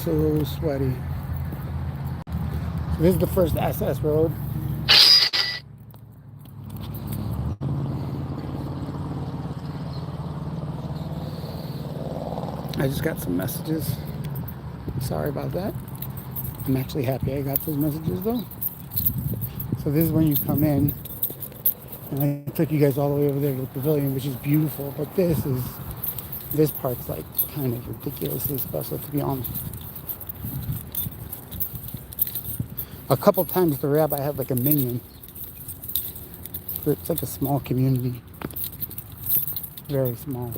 so sweaty. So this is the first SS road. I just got some messages. Sorry about that. I'm actually happy I got those messages though. So this is when you come in, and I took you guys all the way over there to the pavilion, which is beautiful, but this part's like kind of ridiculously special, to be honest. A couple times the rabbi had like a minion. It's like a small community. Very small.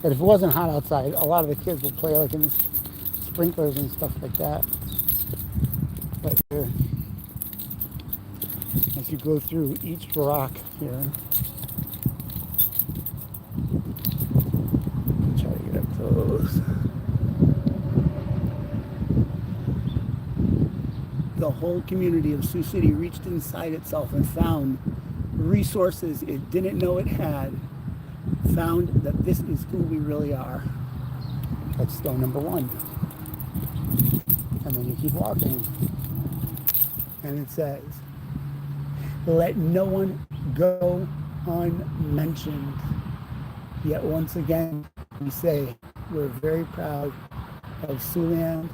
But if it wasn't hot outside, a lot of the kids will play like in the sprinklers and stuff like that. But here, as you go through each rock here, try to get up close. The whole community of Sioux City reached inside itself and found resources it didn't know it had. Found that this is who we really are. That's stone number one. And then you keep walking. And it says, let no one go unmentioned. Yet once again, we say, we're very proud of Siouxland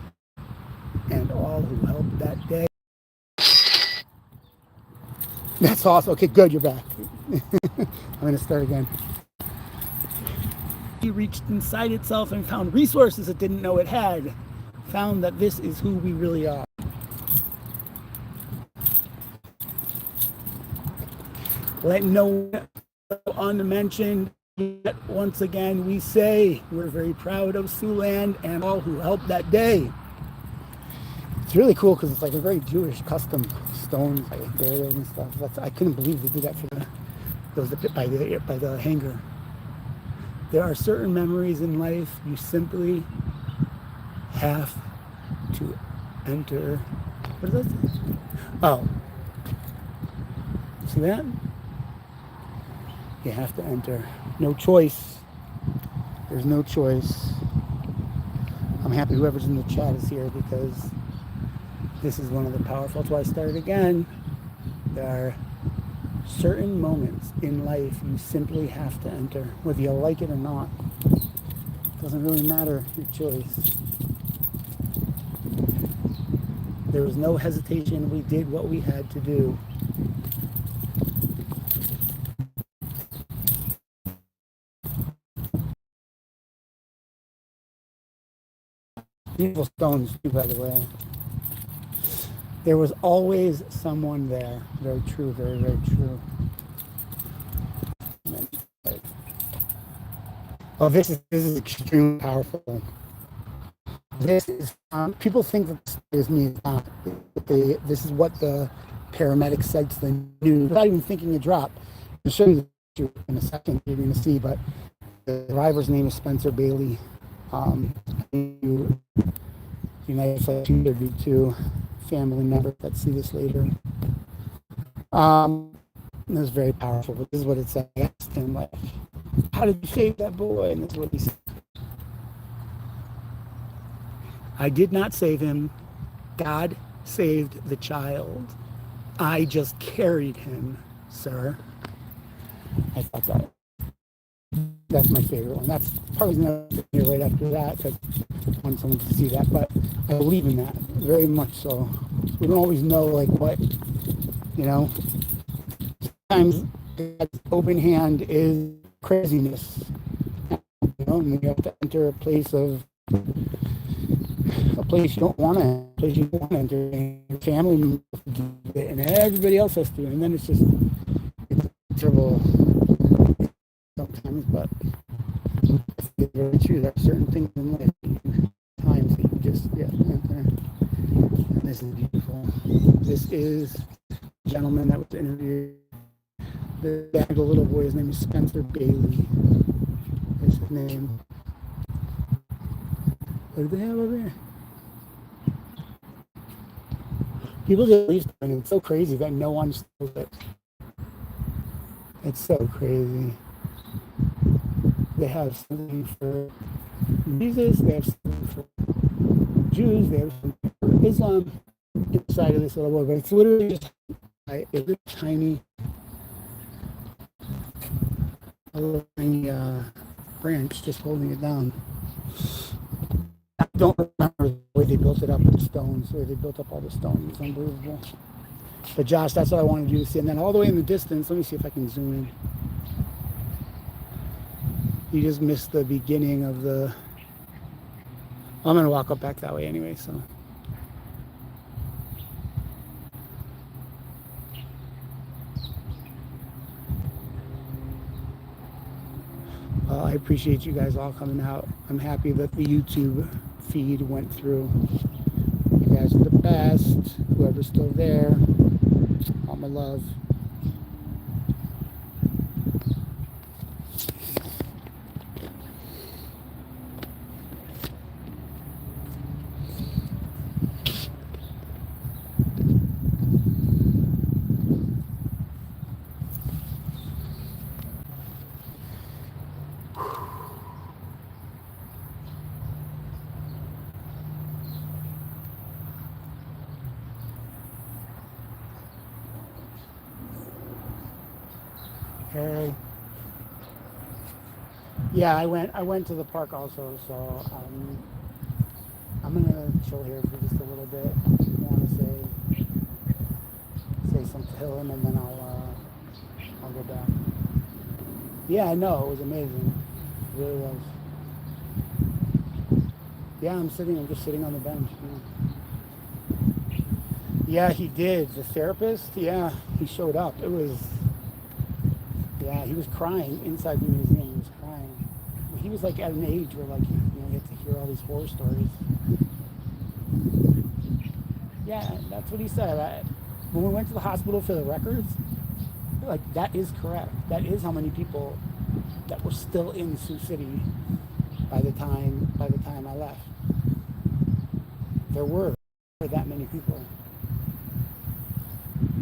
and all who helped that day. That's awesome. Okay, good, you're back. I'm going to start again. He reached inside itself and found resources it didn't know it had. Found that this is who we really are. Let no one go unmentioned. Yet once again, we say we're very proud of Siouxland and all who helped that day. It's really cool because it's like a very Jewish custom stones, like burials and stuff. I couldn't believe they did that for those by the hangar. There are certain memories in life you simply have to enter. What is that? Oh. See that? You have to enter. No choice. There's no choice. I'm happy whoever's in the chat is here because this is one of the powerful. That's why I started again. There are certain moments in life you simply have to enter, whether you like it or not. It doesn't really matter your choice. There was no hesitation. We did what we had to do. Beautiful stones too, by the way. There was always someone there. Very true, very, very true. Oh, this is extremely powerful. This is people think that this is me. This is what the paramedics said to the news without even thinking a drop. I'll show you in a second. You're going to see, but the driver's name is Spencer Bailey. United Flight 232 family member that see this later. It was very powerful, but this is what it said. I asked him, like, how did you save that boy? And this is what he said. I did not save him. God saved the child. I just carried him, sir. I thought that's my favorite one. That's probably not here right after that because I want someone to see that, but I believe in that very much so. We don't always know like what, sometimes God's open hand is craziness. And you have to enter a place you don't want to enter, and your family members do it, and everybody else has to, and then it's trouble sometimes, but it's very true. There are certain things in life, times that you just enter. And this is beautiful. This is a gentleman that was interviewed. The little boy, his name is Spencer Bailey. There's his name. What do they have over there? People just leave, and it's so crazy that no one knows it. It's so crazy. they have something for Jesus, they have something for Jews, they have something for Islam inside of this little book. But it's literally just a little tiny branch just holding it down. I don't remember the way they built it up with stones, the way they built up all the stones. It's unbelievable. But Josh, that's what I wanted you to see. And then all the way in the distance, let me see if I can zoom in. You just missed the beginning of the... I'm going to walk up back that way anyway, so... I appreciate you guys all coming out. I'm happy that the YouTube feed went through. You guys are the best. Whoever's still there, all my love. Okay. Yeah, I went to the park also, so I'm gonna chill here for just a little bit. I want to say something to him, and then I'll go back. Yeah, I know, it was amazing. It really was. Yeah, I'm just sitting on the bench. Yeah, he did. The therapist, yeah, he showed up. It was, yeah, he was crying inside the museum. He was crying. He was like at an age where like, you get to hear all these horror stories. Yeah, that's what he said. When we went to the hospital for the records, like, that is correct. That is how many people that were still in Sioux City by the time I left. There were that many people.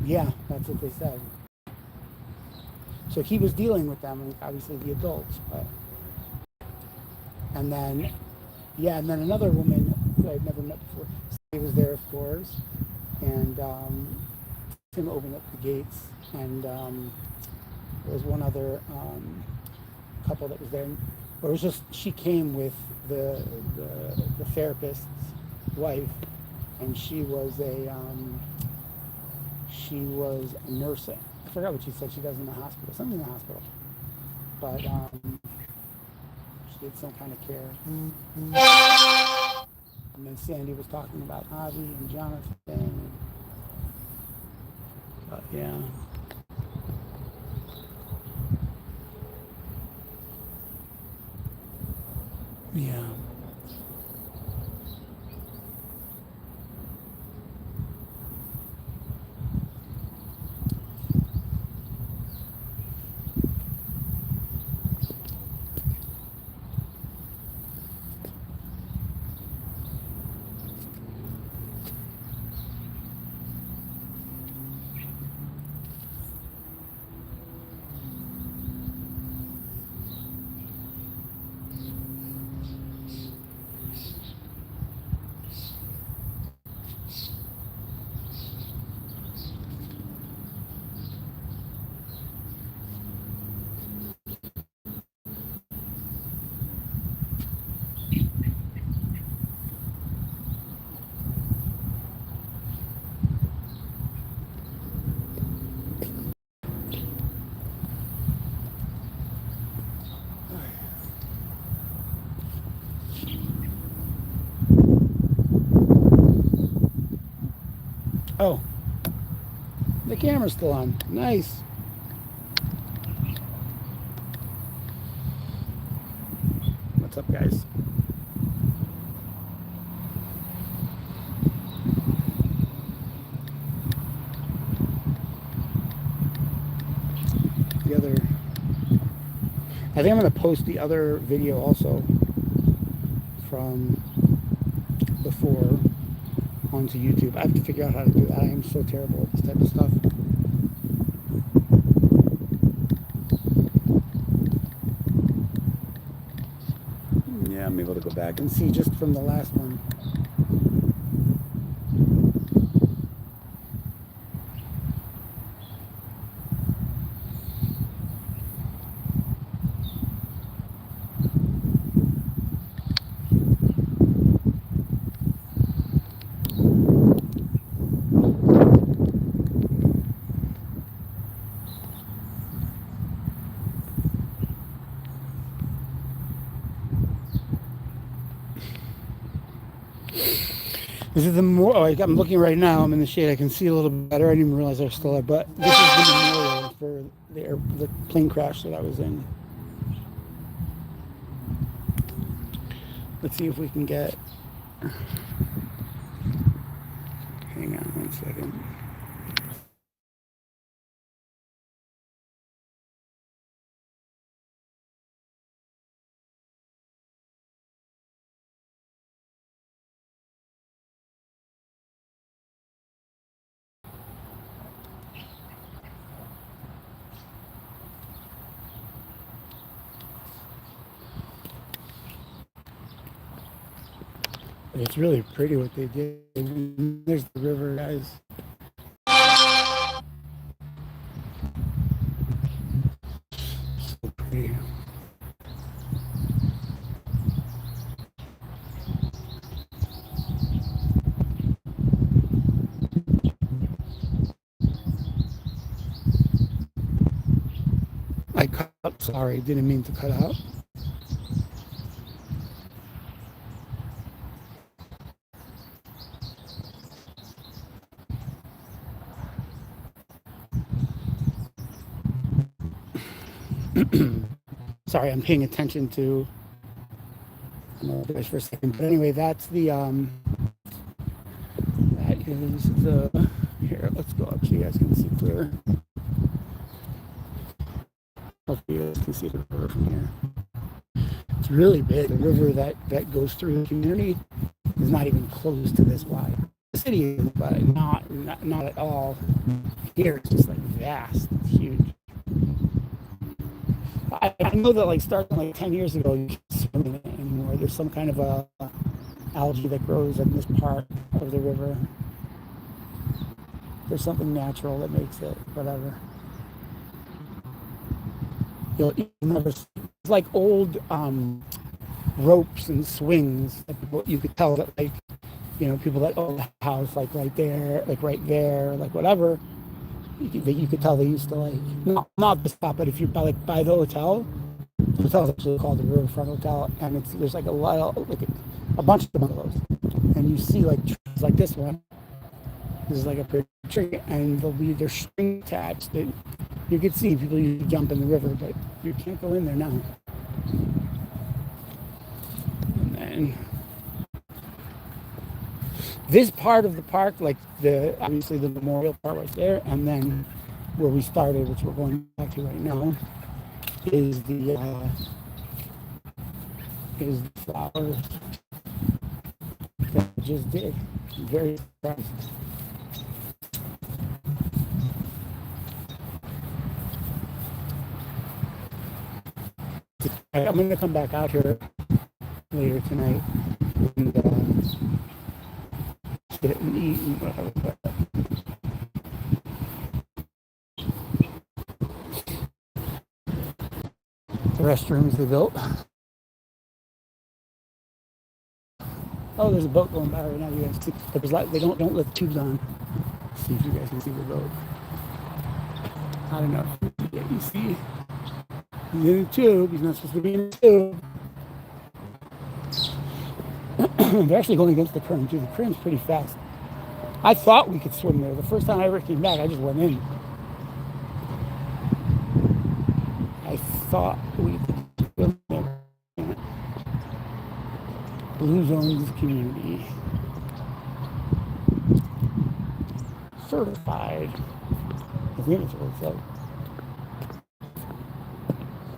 Yeah, that's what they said. So he was dealing with them, and obviously the adults, but... And then another woman who I'd never met before, she was there, of course, and him opened up the gates, and there was one other couple that was there. Or it was just, she came with the therapist's wife, and she was a nurse. I forgot what she said she does in the hospital, something in the hospital, but she did some kind of care. And then Sandy was talking about Avi and Jonathan. But yeah. Yeah. Oh, the camera's still on. Nice. What's up, guys? I think I'm going to post the other video also from before onto YouTube. I have to figure out how to do that. I am so terrible at this type of stuff. I'm able to go back and see just from the last one. This is the more. Oh, I'm looking right now. I'm in the shade. I can see a little bit better. I didn't even realize I was still there. But this is the memorial for the plane crash that I was in. Let's see if we can get. Hang on 1 second. It's really pretty what they did. There's the river, guys. So pretty. I cut out, sorry, didn't mean to cut out. Sorry, I'm paying attention to for a second. But anyway, that's the that is the here, let's go up so you guys can see clearer. Hopefully you guys can see the river from here. It's really big. The river that goes through the community is not even close to this wide. The city is, but not at all. Here it's just like vast, it's huge. I know that like starting like 10 years ago, you can't swim in it anymore. There's some kind of a algae that grows in this part of the river. There's something natural that makes it, whatever. You'll never. It's like old ropes and swings. Like you could tell that, like, you know, people that own the house, like right there, like whatever. You could tell they used to like not the spot, but if you're by the hotel, the hotel is actually called the Riverfront Hotel, and there's like a lot of like a bunch of bungalows, and you see like trees like this one. This is like a pretty tree, and there's string attached that you could see people used to jump in the river, but you can't go in there now. And then this part of the park, like obviously the memorial part right there, and then where we started, which we're going back to right now, is the flowers that I just did. I'm very surprised. I'm going to come back out here later tonight and sit and eat and whatever. The restrooms they built. Oh, there's a boat going by right now. You guys see? But they don't let the tubes on. Let's see if you guys can see the boat. I don't know. Yeah, you see? He's in the tube. He's not supposed to be in the tube. They're actually going against the current too. The current's pretty fast. I thought we could swim there. The first time I ever came back, I just went in. I thought we could swim there. Blue Zones Community. Certified. I think that's what it said.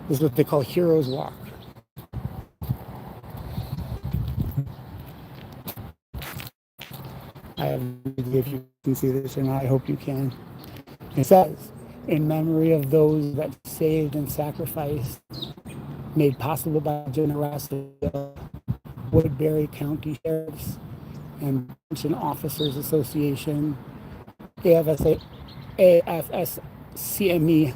This is what they call Heroes Walk. I have no idea if you can see this or not. I hope you can. It says, in memory of those that saved and sacrificed, made possible by generosity Woodbury County Sheriffs and Pension Officers Association, AFSA, AFSCME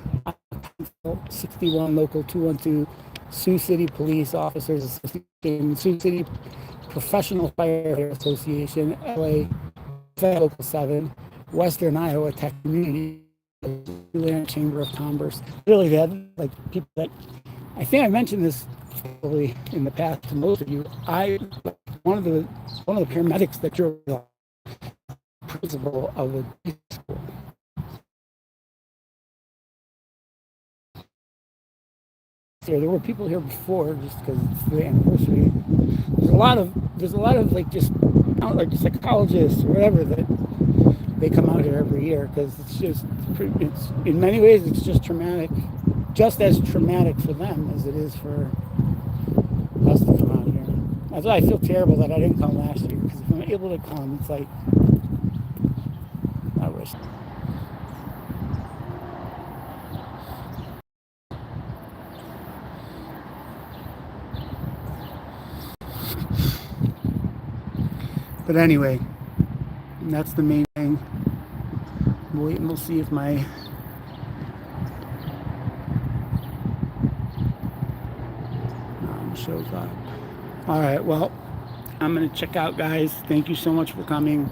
61 Local 212, Sioux City Police Officers Association, Sioux City Professional Firefighter Association, LA Local 7, Western Iowa Tech Community, Chamber of Commerce. Really, they had like people that, I think I mentioned this probably in the past to most of you. One of the paramedics that you're the principal of a school. There were people here before, just because it's the anniversary. There's a lot of like just like psychologists or whatever that they come out here every year, because it's in many ways it's just traumatic, just as traumatic for them as it is for us to come out here. That's why I feel terrible that I didn't come last year, because if I'm able to come, it's like I wish. But anyway, that's the main thing. We'll wait and we'll see if my shows up. All right, well, I'm going to check out, guys. Thank you so much for coming.